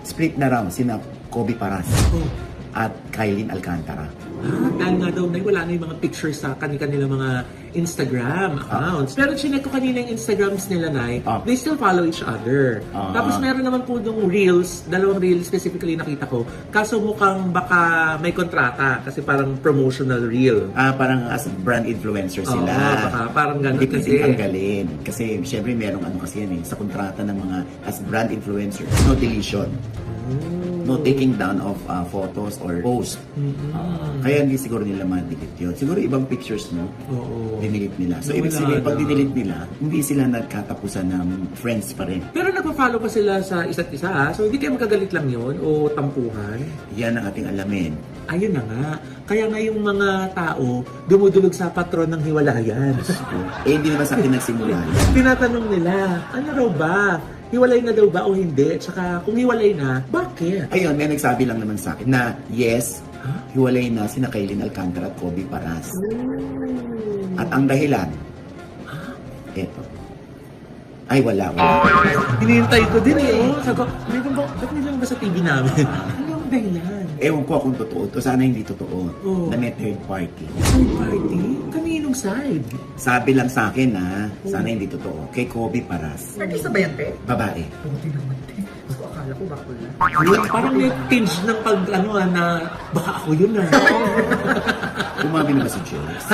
Split na raw sina Kobe Paras Oh. at Kylene Alcantara. Dahil nga daw wala na yung mga pictures sa kanila mga Instagram accounts. Pero chinek ko kanina yung Instagrams nila, Nay. They still follow each other. Tapos meron naman po yung reels, dalawang reels specifically nakita ko. Kaso mukhang baka may kontrata kasi parang promotional reel. Parang as brand influencer sila. Baka parang ganun Hindi kasi. tanggalin. Kasi syempre merong ano kasi yan sa kontrata ng mga as brand influencer. No deletion. No taking down of photos or post. Kaya hindi siguro nila ma-delete yun. Siguro ibang pictures mo, dinidelete nila. So ibig sabihin, pag dinidelete nila, hindi sila nagkatapusan ng friends pa rin. Pero nagpa-follow pa sila sa isa't isa, ha? So hindi kayo magkagalit lang yun o tampuhan? Yan ang ating alamin. Ayun na nga. Kaya nga yung mga tao dumudulog sa patron ng hiwalayan. Hindi naman sa akin nagsimula. Tinatanong nila, ano raw ba? Hiwalay na daw ba o hindi? Tsaka kung hiwalay na, bakit? Ayun, may nagsabi lang naman sa akin na yes, hiwalay na sina Kylene Alcantara at Kobe Paras. At ang dahilan, eto. Ay, wala. Hinihintay ko din eh. Sabi ko, ba't nilang ba sa TV namin? Ano ang dahilan? Ewan ko kung totoo to. Sana hindi totoo. Oh. Na may third party. Third party? Kaninong side? Sabi lang sa akin na sana hindi totoo. Kay Kobe Paras. Artista ba yan, te? Babae. Buti naman, te. Ako akala ko bakul na. Parang may tinge ng pag, na baka ako yun na. Umabi na ba si James?